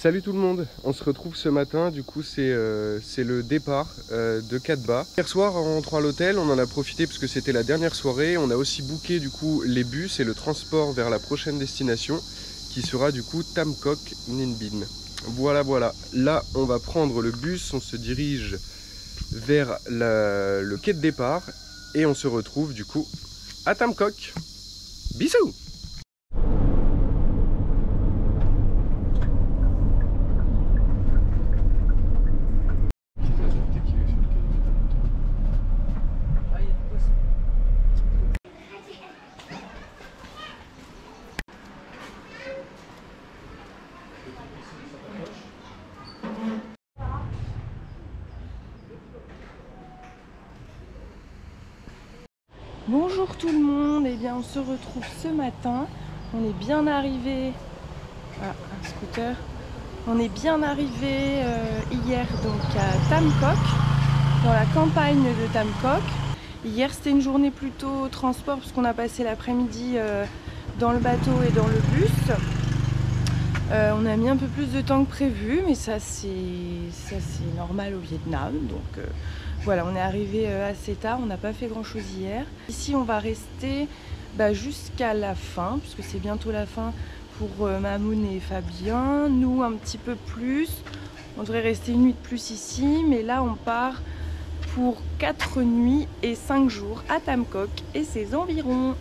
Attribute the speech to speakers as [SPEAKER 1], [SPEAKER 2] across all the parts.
[SPEAKER 1] salut tout le monde, on se retrouve ce matin, du coup c'est le départ de Katba. Hier soir en rentrant à l'hôtel, on en a profité parce que c'était la dernière soirée, on a aussi booké du coup les bus et le transport vers la prochaine destination qui sera du coup Tam Koc Ninh Binh. Voilà, là on va prendre le bus, on se dirige vers le quai de départ et on se retrouve du coup à Tam Koc. Bisous!
[SPEAKER 2] Bonjour tout le monde, et bien on se retrouve ce matin, on est bien arrivé, un scooter, on est bien arrivé hier donc à Tam Koc, dans la campagne de Tam Koc. Hier c'était une journée plutôt transport parce qu'on a passé l'après-midi dans le bateau et dans le bus. On a mis un peu plus de temps que prévu, mais ça c'est normal au Vietnam, donc voilà, on est arrivé assez tard, on n'a pas fait grand chose hier. Ici on va rester jusqu'à la fin, puisque c'est bientôt la fin pour Mamoun et Fabien. Nous un petit peu plus, on devrait rester une nuit de plus ici, mais là on part pour 4 nuits et 5 jours à Tam Koc et ses environs.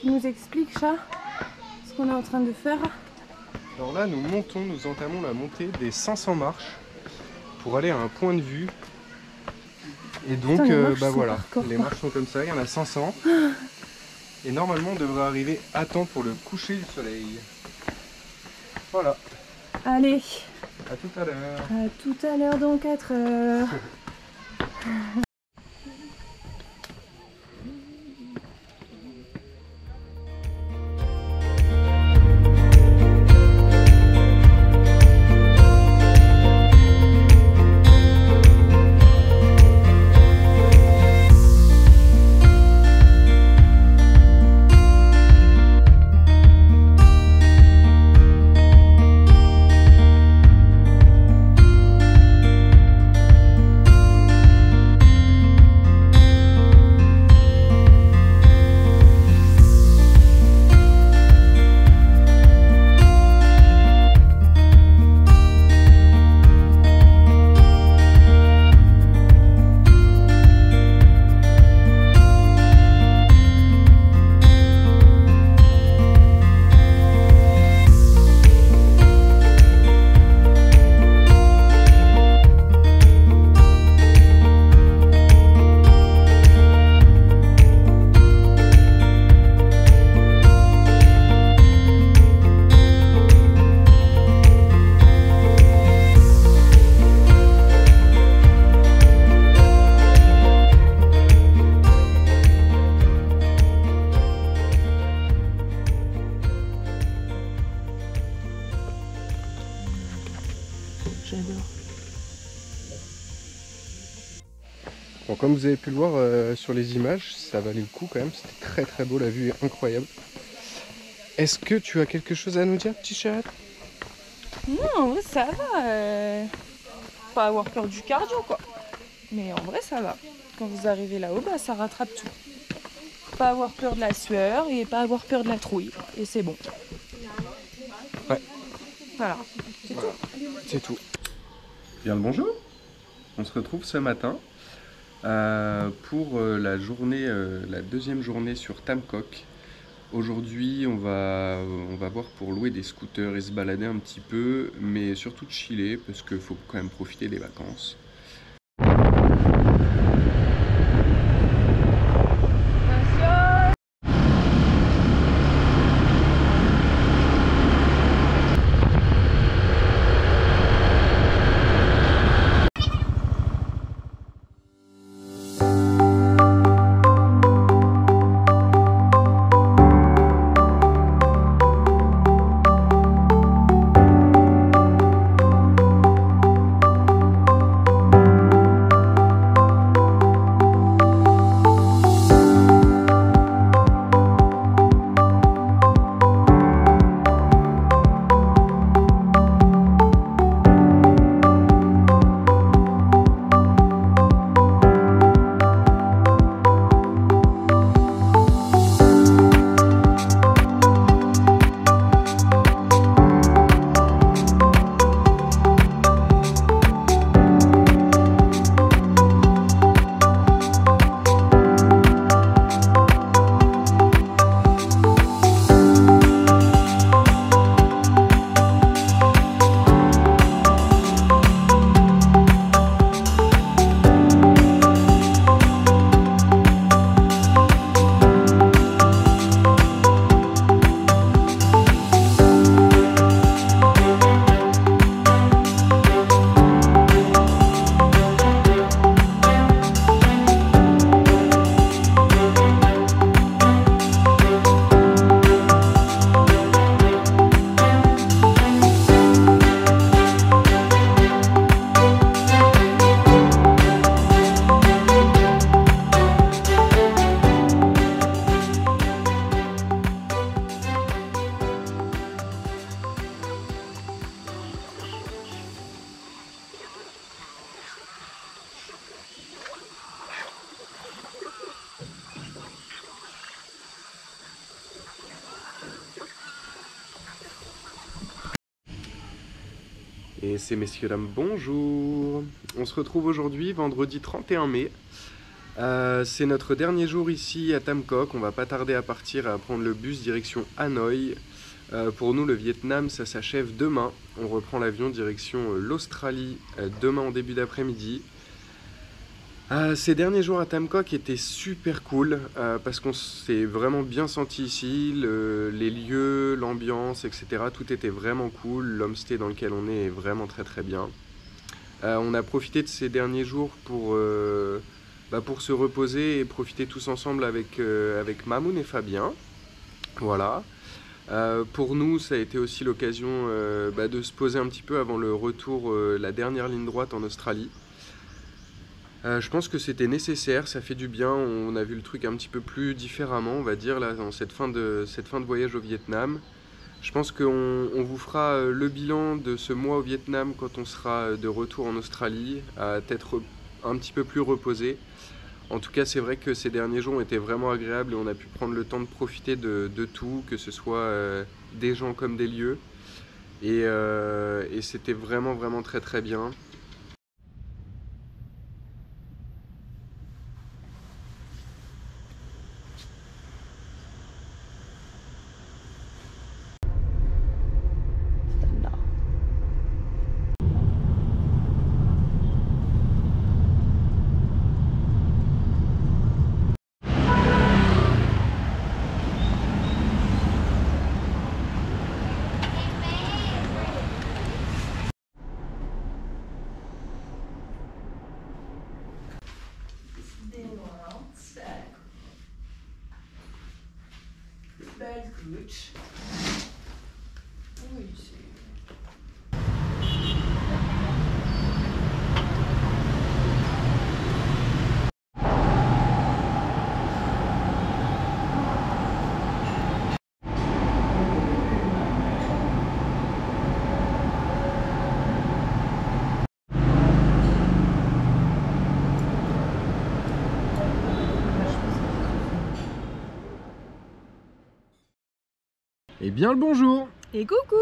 [SPEAKER 2] Tu nous expliques, chat, ce qu'on est en train de faire?
[SPEAKER 1] Alors là, nous entamons la montée des 500 marches pour aller à un point de vue. Et donc,
[SPEAKER 2] Putain,
[SPEAKER 1] voilà, les marches sont comme ça, il y en a 500. Et normalement, on devrait arriver à temps pour le coucher du soleil. Voilà.
[SPEAKER 2] Allez,
[SPEAKER 1] À tout à l'heure.
[SPEAKER 2] à tout à l'heure dans 4 heures. J'adore.
[SPEAKER 1] Bon, comme vous avez pu le voir sur les images, ça valait le coup quand même, c'était très très beau, la vue est incroyable. Est-ce que tu as quelque chose à nous dire, petit chat?
[SPEAKER 2] Non, en vrai, ça va. Pas avoir peur du cardio, quoi. Mais en vrai, ça va. Quand vous arrivez là-haut, bah, ça rattrape tout. Pas avoir peur de la sueur et pas avoir peur de la trouille. Et c'est bon.
[SPEAKER 1] Ouais.
[SPEAKER 2] Voilà. C'est
[SPEAKER 1] Voilà.
[SPEAKER 2] tout.
[SPEAKER 1] C'est tout. Bien le bonjour. On se retrouve ce matin pour la journée, la deuxième journée sur Tam Cock. Aujourd'hui, on va voir pour louer des scooters et se balader un petit peu, mais surtout de chiller parce qu'il faut quand même profiter des vacances. Et c'est messieurs dames, bonjour. On se retrouve aujourd'hui, vendredi 31 mai. C'est notre dernier jour ici à Tam Coc. On va pas tarder à partir à prendre le bus direction Hanoï. Pour nous, le Vietnam, ça s'achève demain. On reprend l'avion direction l'Australie demain en début d'après-midi. Ces derniers jours à Tam Coc étaient super cool parce qu'on s'est vraiment bien senti ici, les lieux, l'ambiance, etc. Tout était vraiment cool, l'homestay dans lequel on est vraiment très bien. On a profité de ces derniers jours pour se reposer et profiter tous ensemble avec Mamoun et Fabien. Voilà. Pour nous, ça a été aussi l'occasion de se poser un petit peu avant le retour, la dernière ligne droite en Australie. Je pense que c'était nécessaire, ça fait du bien, on a vu le truc un petit peu plus différemment, on va dire, là, dans cette fin de voyage au Vietnam. Je pense qu'on vous fera le bilan de ce mois au Vietnam quand on sera de retour en Australie, peut-être un petit peu plus reposé. En tout cas, c'est vrai que ces derniers jours ont été vraiment agréables et on a pu prendre le temps de profiter de tout, que ce soit des gens comme des lieux. Et c'était vraiment très bien.
[SPEAKER 2] Belle couche. Oui, c'est...
[SPEAKER 1] Et bien le bonjour.
[SPEAKER 2] Et coucou.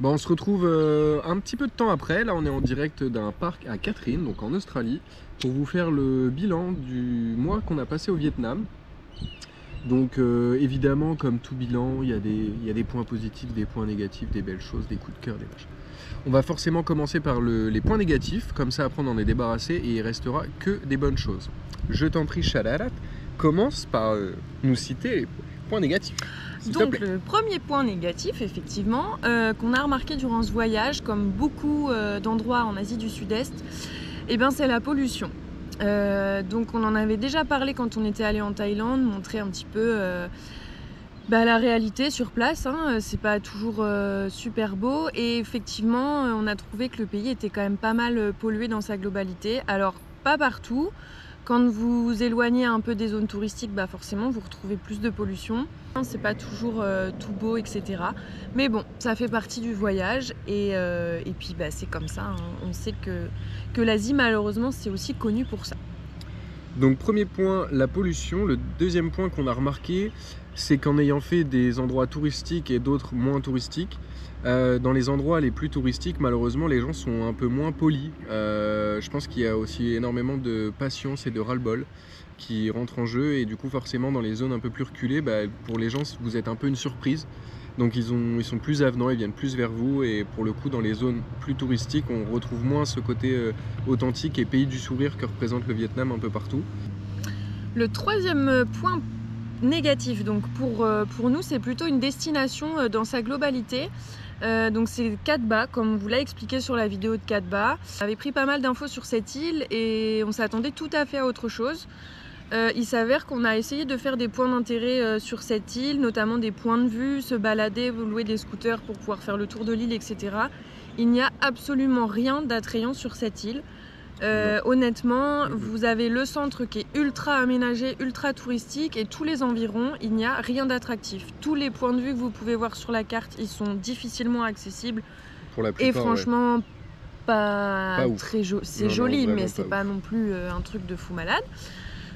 [SPEAKER 1] Bon, on se retrouve un petit peu de temps après, là on est en direct d'un parc à Catherine, donc en Australie, pour vous faire le bilan du mois qu'on a passé au Vietnam. Donc évidemment, comme tout bilan, il y a des points positifs, des points négatifs, des belles choses, des coups de cœur, des machins. On va forcément commencer par les points négatifs, comme ça après on en est débarrassé et il restera que des bonnes choses. Je t'en prie, Chalalat, commence par nous citer les points négatifs.
[SPEAKER 2] Donc le premier point négatif, effectivement, qu'on a remarqué durant ce voyage, comme beaucoup d'endroits en Asie du Sud-Est, c'est la pollution. Donc on en avait déjà parlé quand on était allé en Thaïlande, montrer un petit peu la réalité sur place, hein. C'est pas toujours super beau et effectivement on a trouvé que le pays était quand même pas mal pollué dans sa globalité. Alors pas partout, quand vous vous éloignez un peu des zones touristiques, forcément vous retrouvez plus de pollution. C'est pas toujours tout beau, etc. Mais bon, ça fait partie du voyage et puis c'est comme ça, hein. On sait que l'Asie malheureusement c'est aussi connu pour ça.
[SPEAKER 1] Donc premier point, la pollution. Le deuxième point qu'on a remarqué, c'est qu'en ayant fait des endroits touristiques et d'autres moins touristiques, dans les endroits les plus touristiques, malheureusement, les gens sont un peu moins polis. Je pense qu'il y a aussi énormément de patience et de ras-le-bol qui rentrent en jeu et du coup forcément dans les zones un peu plus reculées, pour les gens vous êtes un peu une surprise. Donc ils sont plus avenants, ils viennent plus vers vous et pour le coup dans les zones plus touristiques on retrouve moins ce côté authentique et pays du sourire que représente le Vietnam un peu partout.
[SPEAKER 2] Le troisième point négatif, donc pour nous c'est plutôt une destination dans sa globalité. Donc c'est Cat Ba, comme on vous l'a expliqué sur la vidéo de Cat Ba. On avait pris pas mal d'infos sur cette île et on s'attendait tout à fait à autre chose. Il s'avère qu'on a essayé de faire des points d'intérêt sur cette île, notamment des points de vue, se balader, louer des scooters pour pouvoir faire le tour de l'île, etc. Il n'y a absolument rien d'attrayant sur cette île. Honnêtement, vous avez le centre qui est ultra aménagé, ultra touristique et tous les environs, il n'y a rien d'attractif. Tous les points de vue que vous pouvez voir sur la carte, ils sont difficilement accessibles.
[SPEAKER 1] Pour la plupart,
[SPEAKER 2] et franchement,
[SPEAKER 1] ouais.
[SPEAKER 2] pas très joli. C'est joli, mais c'est pas non plus un truc de fou malade.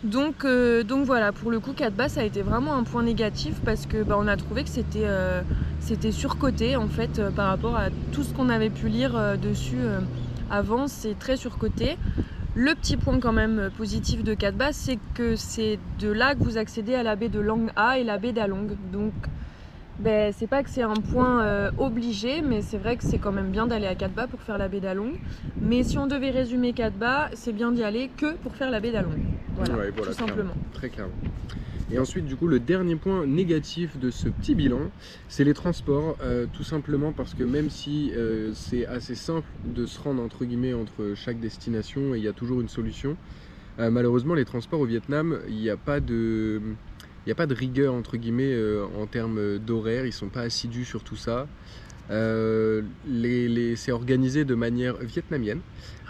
[SPEAKER 2] Donc voilà, pour le coup, Cat Ba, ça a été vraiment un point négatif parce que on a trouvé que c'était c'était surcoté en fait par rapport à tout ce qu'on avait pu lire dessus avant, c'est très surcoté. Le petit point quand même positif de Katba, c'est que c'est de là que vous accédez à la baie de Lang A et la baie d'Along. Donc c'est pas que c'est un point obligé, mais c'est vrai que c'est quand même bien d'aller à Katba pour faire la baie d'Along. Mais si on devait résumer Katba, c'est bien d'y aller que pour faire la baie d'Along. Voilà,
[SPEAKER 1] Ouais,
[SPEAKER 2] tout simplement.
[SPEAKER 1] Très clairement. Et ensuite, du coup, le dernier point négatif de ce petit bilan, c'est les transports, tout simplement parce que même si c'est assez simple de se rendre entre guillemets entre chaque destination et il y a toujours une solution, malheureusement les transports au Vietnam, il n'y a pas de rigueur entre guillemets en termes d'horaire, ils sont pas assidus sur tout ça. C'est organisé de manière vietnamienne,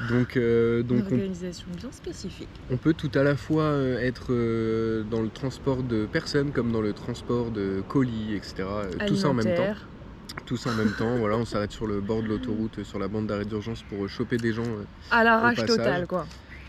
[SPEAKER 1] donc
[SPEAKER 2] Une organisation bien spécifique.
[SPEAKER 1] on peut tout à la fois être dans le transport de personnes comme dans le transport de colis, etc. Tout ça en même temps. Tout ça en même temps, voilà, on s'arrête sur le bord de l'autoroute, sur la bande d'arrêt d'urgence pour choper des gens
[SPEAKER 2] à l'arrache
[SPEAKER 1] au passage.
[SPEAKER 2] totale, quoi.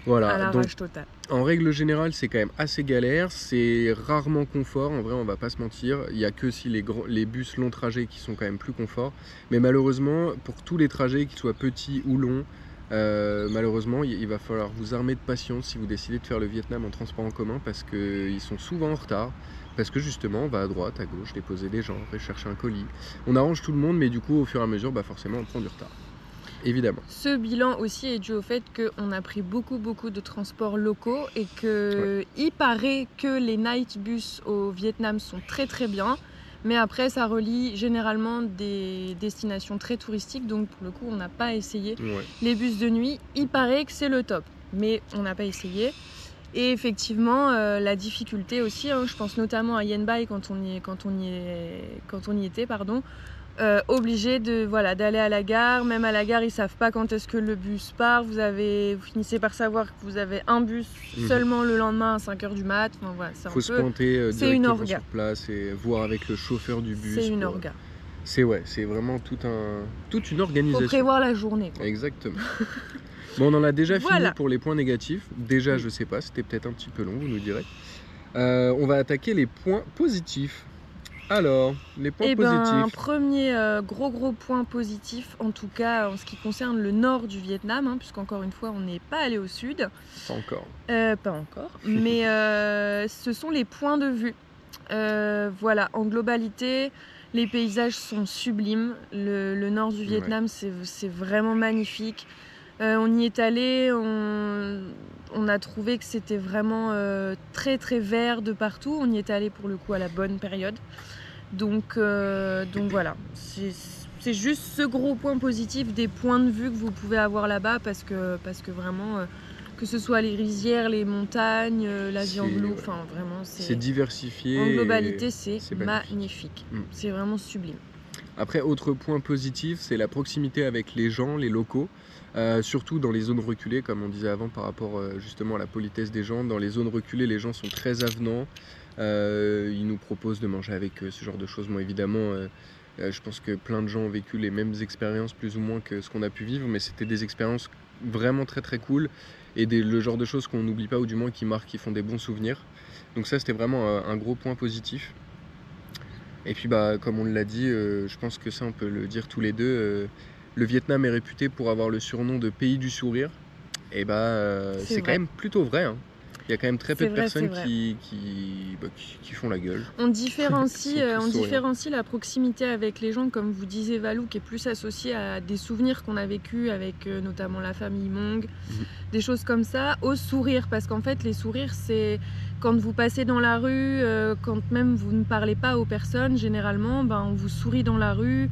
[SPEAKER 1] Voilà,
[SPEAKER 2] À
[SPEAKER 1] donc
[SPEAKER 2] l'arrache totale.
[SPEAKER 1] en règle générale, c'est quand même assez galère, c'est rarement confort, en vrai, on va pas se mentir. Il y a que si les bus long trajet qui sont quand même plus confort. Mais malheureusement, pour tous les trajets, qu'ils soient petits ou longs, malheureusement, il va falloir vous armer de patience si vous décidez de faire le Vietnam en transport en commun parce qu'ils sont souvent en retard. Parce que justement, on va à droite, à gauche, déposer des gens, rechercher un colis. On arrange tout le monde, mais du coup, au fur et à mesure, forcément, on prend du retard. Évidemment.
[SPEAKER 2] Ce bilan aussi est dû au fait qu'on a pris beaucoup de transports locaux et qu'il paraît que les night bus au Vietnam sont très bien, mais après ça relie généralement des destinations très touristiques, donc pour le coup on n'a pas essayé les bus de nuit. Il paraît que c'est le top, mais on n'a pas essayé. Et effectivement, la difficulté aussi, je pense notamment à Yen Bai quand on y était, obligé d'aller à la gare. Même à la gare, ils savent pas quand est-ce que le bus part. Vous finissez par savoir que vous avez un bus seulement le lendemain à 5h du mat. Enfin, voilà,
[SPEAKER 1] faut se pointer directement sur place et voir avec le chauffeur du bus.
[SPEAKER 2] C'est une orga.
[SPEAKER 1] C'est vraiment toute une organisation.
[SPEAKER 2] Faut prévoir la journée, quoi.
[SPEAKER 1] Exactement. Bon, on en a déjà fini pour les points négatifs. Déjà, je sais pas, c'était peut-être un petit peu long, vous nous direz. On va attaquer les points positifs. Alors, les points positifs.
[SPEAKER 2] Premier gros point positif, en tout cas en ce qui concerne le nord du Vietnam, puisqu'encore une fois, on n'est pas allé au sud.
[SPEAKER 1] Pas encore.
[SPEAKER 2] Pas encore. Mais ce sont les points de vue. Voilà, en globalité, les paysages sont sublimes. Le nord du Vietnam, c'est vraiment magnifique. On y est allé, on a trouvé que c'était vraiment très vert de partout. On y est allé pour le coup à la bonne période. Donc voilà, c'est juste ce gros point positif des points de vue que vous pouvez avoir là-bas parce que vraiment, que ce soit les rizières, les montagnes, la Giang-Lu, enfin vraiment
[SPEAKER 1] c'est diversifié.
[SPEAKER 2] En globalité, c'est magnifique. C'est vraiment sublime.
[SPEAKER 1] Après, autre point positif, c'est la proximité avec les gens, les locaux. Surtout dans les zones reculées, comme on disait avant par rapport justement à la politesse des gens. Dans les zones reculées, les gens sont très avenants, ils nous proposent de manger avec eux, ce genre de choses. Moi évidemment, je pense que plein de gens ont vécu les mêmes expériences plus ou moins que ce qu'on a pu vivre, mais c'était des expériences vraiment très cool et le genre de choses qu'on n'oublie pas ou du moins qui marquent, qui font des bons souvenirs. Donc ça c'était vraiment un gros point positif. Et puis comme on l'a dit, je pense que ça on peut le dire tous les deux, le Vietnam est réputé pour avoir le surnom de pays du sourire. Et c'est quand même plutôt vrai. Il y a quand même très peu de personnes qui font la gueule.
[SPEAKER 2] On différencie la proximité avec les gens, comme vous disiez Valou, qui est plus associée à des souvenirs qu'on a vécu avec notamment la famille Hmong, des choses comme ça, au sourire. Parce qu'en fait, les sourires, c'est quand vous passez dans la rue, quand même vous ne parlez pas aux personnes, généralement, on vous sourit dans la rue.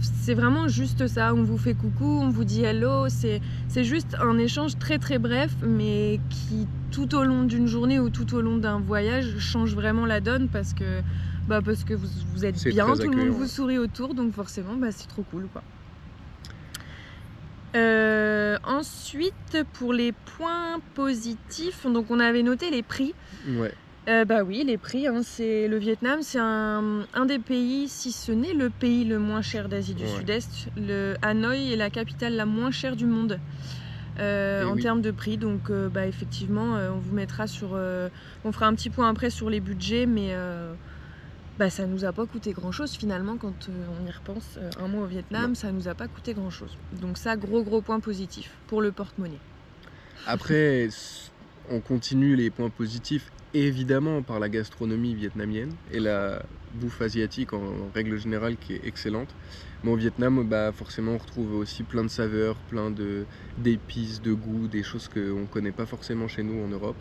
[SPEAKER 2] C'est vraiment juste ça, on vous fait coucou, on vous dit hello, c'est juste un échange très bref, mais qui tout au long d'une journée ou tout au long d'un voyage change vraiment la donne parce que vous êtes bien, tout le monde vous sourit autour, donc forcément c'est trop cool, quoi. Ensuite, pour les points positifs, donc on avait noté les prix. Oui, les prix, c'est le Vietnam, c'est un des pays, si ce n'est le pays le moins cher d'Asie du Sud-Est. Le Hanoï est la capitale la moins chère du monde en termes de prix. Donc effectivement, on vous mettra on fera un petit point après sur les budgets, mais Bah, ça nous a pas coûté grand chose finalement quand on y repense. Un mois au Vietnam,
[SPEAKER 1] Non.
[SPEAKER 2] ça nous a pas coûté grand chose. Donc ça, gros point positif pour le porte-monnaie.
[SPEAKER 1] Après, on continue les points positifs, évidemment, par la gastronomie vietnamienne et la bouffe asiatique en règle générale qui est excellente. Mais au Vietnam, bah, forcément, on retrouve aussi plein de saveurs, plein d'épices, de goûts, des choses qu'on ne connaît pas forcément chez nous en Europe.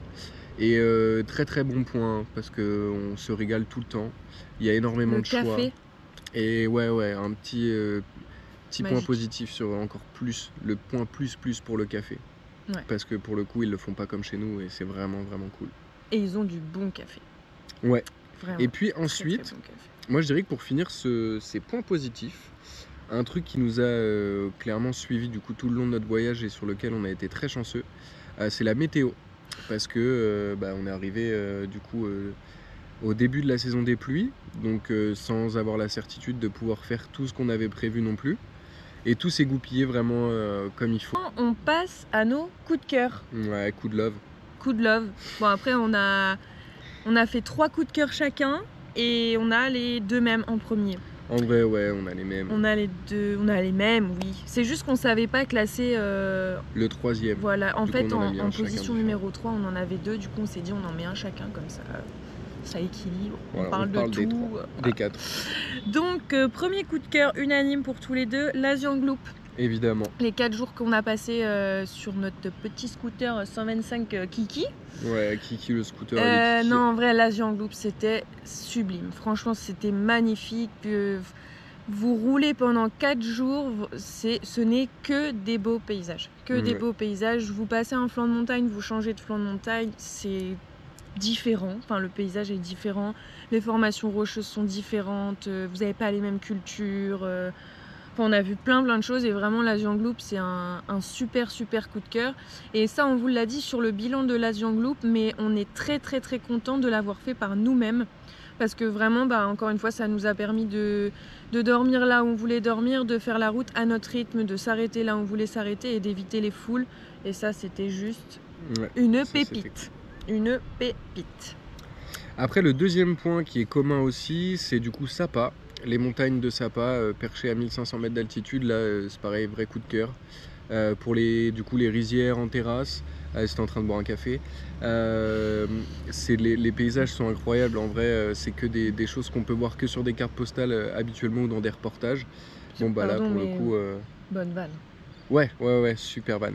[SPEAKER 1] Et très bon point, parce qu'on se régale tout le temps. Il y a énormément
[SPEAKER 2] Le
[SPEAKER 1] de choix.
[SPEAKER 2] café,
[SPEAKER 1] Et ouais, un petit point
[SPEAKER 2] magique.
[SPEAKER 1] positif sur encore plus, le point plus pour le café.
[SPEAKER 2] Ouais.
[SPEAKER 1] Parce que pour le coup, ils le font pas comme chez nous et c'est vraiment cool.
[SPEAKER 2] Et ils ont du bon café.
[SPEAKER 1] Ouais.
[SPEAKER 2] Vraiment.
[SPEAKER 1] Et puis
[SPEAKER 2] Très
[SPEAKER 1] ensuite,
[SPEAKER 2] bon café.
[SPEAKER 1] moi je dirais que pour finir ces points positifs, un truc qui nous a clairement suivi du coup tout le long de notre voyage et sur lequel on a été très chanceux, c'est la météo. Parce que on est arrivé du coup au début de la saison des pluies, donc sans avoir la certitude de pouvoir faire tout ce qu'on avait prévu non plus. Et tout s'est goupillé vraiment comme il faut.
[SPEAKER 2] On passe à nos coups de cœur.
[SPEAKER 1] Ouais, coup de love.
[SPEAKER 2] Coup de love. Bon, après, on a fait 3 coups de cœur chacun et on a les 2 mêmes en premier.
[SPEAKER 1] En vrai, ouais, on a les mêmes.
[SPEAKER 2] On a les mêmes, oui. C'est juste qu'on savait pas classer.
[SPEAKER 1] Le troisième.
[SPEAKER 2] Voilà, en
[SPEAKER 1] Du coup,
[SPEAKER 2] fait,
[SPEAKER 1] on en a mis un
[SPEAKER 2] en
[SPEAKER 1] chacun
[SPEAKER 2] position
[SPEAKER 1] différent.
[SPEAKER 2] numéro 3, on en avait 2. Du coup, on s'est dit, on en met un chacun, comme ça équilibre.
[SPEAKER 1] Voilà,
[SPEAKER 2] on parle de
[SPEAKER 1] des
[SPEAKER 2] tout.
[SPEAKER 1] trois,
[SPEAKER 2] Voilà.
[SPEAKER 1] des 4,
[SPEAKER 2] Donc, premier coup de cœur unanime pour tous les deux, l'Asian Gloop.
[SPEAKER 1] évidemment.
[SPEAKER 2] Les 4 jours qu'on a passés sur notre petit scooter 125 Kiki.
[SPEAKER 1] Ouais, Kiki le scooter. les Kiki.
[SPEAKER 2] Non, en vrai, l'Asian Gloop, c'était sublime. Franchement, c'était magnifique. Vous roulez pendant 4 jours, ce n'est que des beaux paysages. Que des
[SPEAKER 1] Ouais.
[SPEAKER 2] beaux paysages. Vous passez un flanc de montagne, vous changez de flanc de montagne, c'est différent. Enfin, le paysage est différent. Les formations rocheuses sont différentes. Vous n'avez pas les mêmes cultures. Enfin, on a vu plein de choses et vraiment l'Asian Gloop, c'est un super coup de cœur. Et ça, on vous l'a dit sur le bilan de l'Asian Gloop, mais on est très content de l'avoir fait par nous-mêmes. Parce que vraiment, encore une fois, ça nous a permis de dormir là où on voulait dormir, de faire la route à notre rythme, de s'arrêter là où on voulait s'arrêter et d'éviter les foules. Et ça, c'était juste
[SPEAKER 1] Ouais,
[SPEAKER 2] une
[SPEAKER 1] ça, c'était
[SPEAKER 2] pépite. Une pépite.
[SPEAKER 1] Après, le deuxième point qui est commun aussi, c'est du coup Sapa. Les montagnes de Sapa, perchées à 1500 mètres d'altitude, là, c'est pareil, vrai coup de cœur. Pour les rizières en terrasse, c'était en train de boire un café. Les paysages sont incroyables, en vrai, c'est que des choses qu'on peut voir que sur des cartes postales habituellement ou dans des reportages. Bon, bah là,
[SPEAKER 2] Pardon,
[SPEAKER 1] pour le
[SPEAKER 2] mais
[SPEAKER 1] coup.
[SPEAKER 2] bonne vanne.
[SPEAKER 1] Ouais, super van.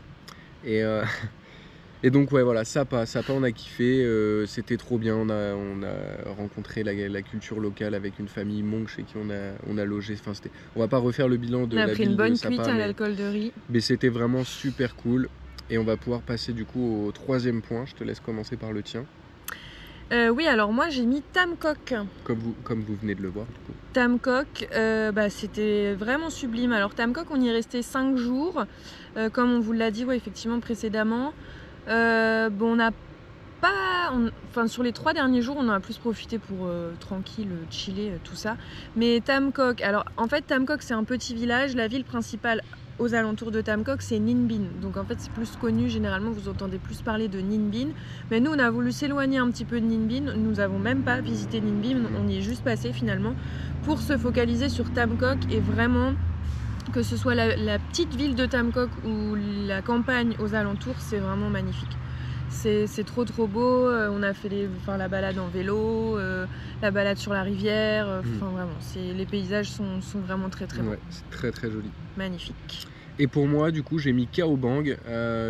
[SPEAKER 1] Et donc ouais voilà, Sapa on a kiffé, c'était trop bien, on a rencontré la culture locale avec une famille Hmong chez qui on a logé, enfin on va pas refaire le bilan de
[SPEAKER 2] On a
[SPEAKER 1] la
[SPEAKER 2] pris
[SPEAKER 1] ville
[SPEAKER 2] une bonne
[SPEAKER 1] de Sapa,
[SPEAKER 2] cuite à l'alcool de riz.
[SPEAKER 1] mais c'était vraiment super cool. Et on va pouvoir passer du coup au troisième point, je te laisse commencer par le tien,
[SPEAKER 2] Oui, alors moi j'ai mis Tam Coc.
[SPEAKER 1] comme vous venez de le voir du coup.
[SPEAKER 2] Tam Coc, c'était vraiment sublime. Alors Tam Coc, on y est resté 5 jours, comme on vous l'a dit effectivement précédemment. On n'a pas... sur les 3 derniers jours, on en a plus profité pour tranquille, chiller, tout ça. Mais Tam Coc, alors en fait Tam Coc c'est un petit village, la ville principale aux alentours de Tam Coc c'est Ninh Binh. Donc en fait c'est plus connu, généralement vous entendez plus parler de Ninh Binh. Mais nous on a voulu s'éloigner un petit peu de Ninh Binh, nous n'avons même pas visité Ninh Binh, on y est juste passé finalement pour se focaliser sur Tam Coc et vraiment... Que ce soit la petite ville de Tam Coc ou la campagne aux alentours, c'est vraiment magnifique. C'est trop beau. On a fait la balade en vélo, la balade sur la rivière. Vraiment, les paysages sont vraiment très beaux.
[SPEAKER 1] Ouais, c'est très joli.
[SPEAKER 2] Magnifique.
[SPEAKER 1] Et pour moi, du coup, j'ai mis Cao Bang.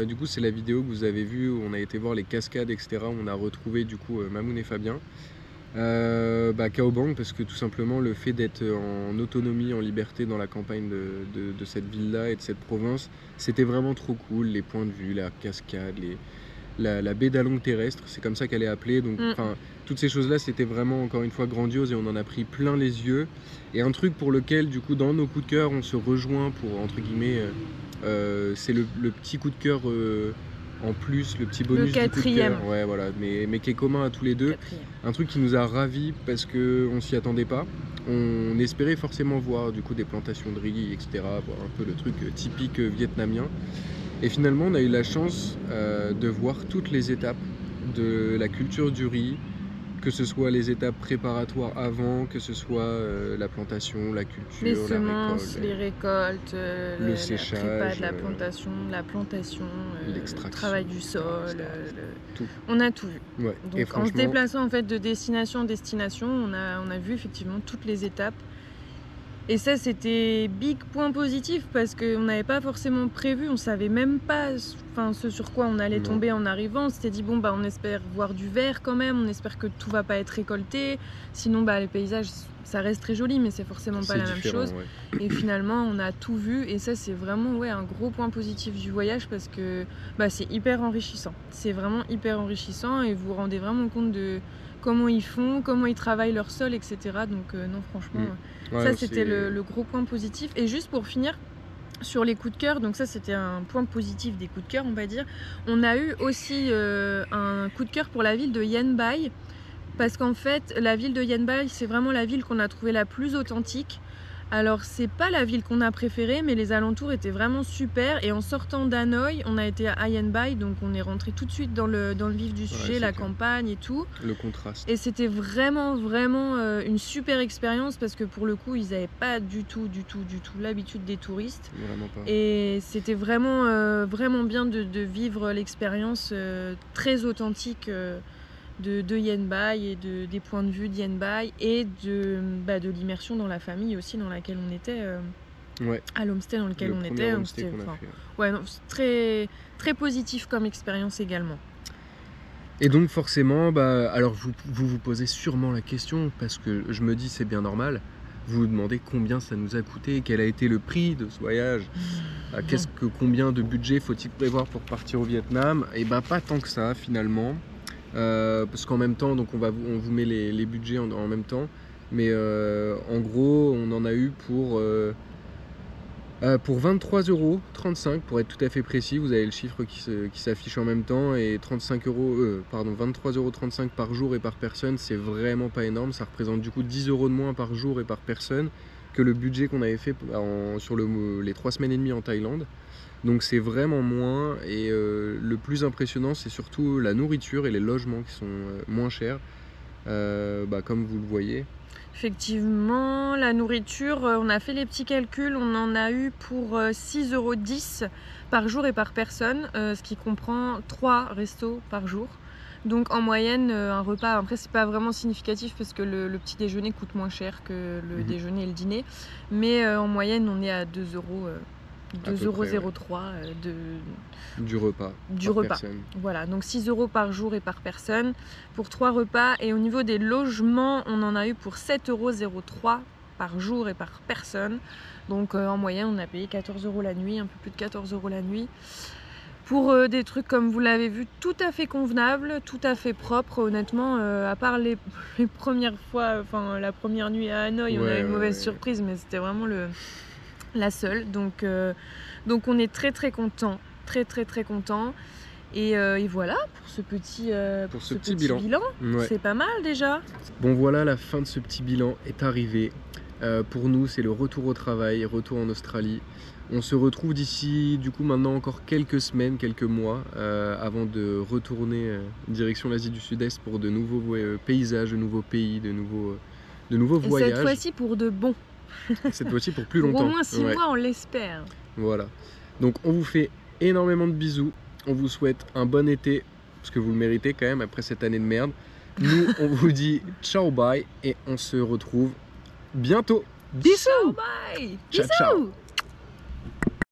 [SPEAKER 1] Du coup, c'est la vidéo que vous avez vue où on a été voir les cascades, etc. Où on a retrouvé du coup Mamoun et Fabien. Cao Bang parce que tout simplement le fait d'être en autonomie, en liberté dans la campagne de cette ville-là et de cette province, c'était vraiment trop cool. Les points de vue, la cascade, la baie d'Along terrestre, c'est comme ça qu'elle est appelée. Donc, toutes ces choses-là, c'était vraiment encore une fois grandiose et on en a pris plein les yeux. Et un truc pour lequel, du coup, dans nos coups de cœur, on se rejoint pour, entre guillemets, c'est le petit coup de cœur en plus, le petit bonus du coup de cœur, ouais, voilà, mais qui est commun à tous les deux. Un truc qui nous a ravis parce qu'on s'y attendait pas. On espérait forcément voir du coup des plantations de riz, etc., voir un peu le truc typique vietnamien. Et finalement, on a eu la chance de voir toutes les étapes de la culture du riz, Que ce soit les étapes préparatoires avant, que ce soit la plantation, la culture,
[SPEAKER 2] les
[SPEAKER 1] la
[SPEAKER 2] semences,
[SPEAKER 1] récolte,
[SPEAKER 2] les récoltes,
[SPEAKER 1] le
[SPEAKER 2] la
[SPEAKER 1] séchage,
[SPEAKER 2] prépa de la plantation, le
[SPEAKER 1] l'extraction,
[SPEAKER 2] travail du sol,
[SPEAKER 1] etc. Tout.
[SPEAKER 2] on a tout vu.
[SPEAKER 1] Ouais. Et
[SPEAKER 2] Donc en se
[SPEAKER 1] franchement,
[SPEAKER 2] déplaçant en fait de destination en destination, on a vu effectivement toutes les étapes. Et ça, c'était big point positif parce qu'on n'avait pas forcément prévu, on savait même pas ce sur quoi on allait
[SPEAKER 1] Non.
[SPEAKER 2] tomber en arrivant. On s'était dit, bon, bah, on espère voir du vert quand même, on espère que tout va pas être récolté. Sinon, bah, les paysages, ça reste très joli, mais c'est forcément pas la même chose.
[SPEAKER 1] Ouais.
[SPEAKER 2] Et finalement, on a tout vu. Et ça, c'est vraiment un gros point positif du voyage parce que bah, c'est hyper enrichissant. C'est vraiment hyper enrichissant et vous vous rendez vraiment compte de comment ils font, comment ils travaillent leur sol, etc. Donc non, franchement,
[SPEAKER 1] Ouais,
[SPEAKER 2] ça c'était le gros point positif. Et juste pour finir sur les coups de cœur, donc ça c'était un point positif des coups de cœur, on va dire. On a eu aussi un coup de cœur pour la ville de Hien Bai, parce qu'en fait la ville de Hien Bai, c'est vraiment la ville qu'on a trouvée la plus authentique. Alors c'est pas la ville qu'on a préférée, mais les alentours étaient vraiment super. Et en sortant d'Hanoï, on a été à Hien Bai, donc on est rentré tout de suite dans le vif du sujet, la campagne et tout.
[SPEAKER 1] Le contraste.
[SPEAKER 2] Et c'était vraiment une super expérience parce que pour le coup, ils n'avaient pas du tout l'habitude des touristes.
[SPEAKER 1] Vraiment pas.
[SPEAKER 2] Et c'était vraiment bien de vivre l'expérience très authentique. De Hien Bai et des points de vue d'Hien Bai et de l'immersion dans la famille aussi dans laquelle on était, à l'homestay dans lequel on était. C'est très, très positif comme expérience également.
[SPEAKER 1] Et donc forcément, alors vous posez sûrement la question, parce que je me dis c'est bien normal, vous vous demandez combien ça nous a coûté, quel a été le prix de ce voyage, combien de budget faut-il prévoir pour partir au Vietnam. Et pas tant que ça finalement. Parce qu'en même temps, donc on vous met les budgets en même temps, mais en gros on en a eu pour 23,35 € pour être tout à fait précis. Vous avez le chiffre qui s'affiche en même temps, et 23,35 € par jour et par personne, c'est vraiment pas énorme. Ça représente du coup 10 € de moins par jour et par personne que le budget qu'on avait fait sur les 3 semaines et demie en Thaïlande. Donc c'est vraiment moins, et le plus impressionnant c'est surtout la nourriture et les logements qui sont moins chers, comme vous le voyez.
[SPEAKER 2] Effectivement, la nourriture, on a fait les petits calculs, on en a eu pour 6,10 € par jour et par personne, ce qui comprend 3 restos par jour. Donc en moyenne, un repas, après c'est pas vraiment significatif parce que le petit déjeuner coûte moins cher que le déjeuner et le dîner, mais en moyenne on est à 2 €. 2,03 €
[SPEAKER 1] du repas. Personne.
[SPEAKER 2] Voilà, donc 6 € par jour et par personne pour 3 repas. Et au niveau des logements, on en a eu pour 7,03 € par jour et par personne. Donc en moyenne, on a payé 14 € la nuit, un peu plus de 14 € la nuit. Pour des trucs, comme vous l'avez vu, tout à fait convenables, tout à fait propres. Honnêtement, à part les premières fois, la première nuit à Hanoï, on a eu une mauvaise surprise, mais c'était vraiment la seule. Donc on est très très content, très content. Et voilà pour ce petit bilan. Ouais. C'est pas mal déjà.
[SPEAKER 1] Bon voilà, la fin de ce petit bilan est arrivée. Pour nous, c'est le retour au travail, retour en Australie. On se retrouve d'ici du coup maintenant encore quelques semaines, quelques mois, avant de retourner direction l'Asie du Sud-Est pour de nouveaux paysages, de nouveaux pays, de nouveaux voyages.
[SPEAKER 2] Cette fois-ci pour de bon.
[SPEAKER 1] Cette fois-ci pour plus longtemps.
[SPEAKER 2] Pour au moins 6 mois, on l'espère.
[SPEAKER 1] Voilà. Donc on vous fait énormément de bisous. On vous souhaite un bon été, parce que vous le méritez quand même après cette année de merde. Nous, on vous dit ciao, bye, et on se retrouve bientôt. Bisous.
[SPEAKER 2] Ciao, bye. Bisous.
[SPEAKER 1] Ciao.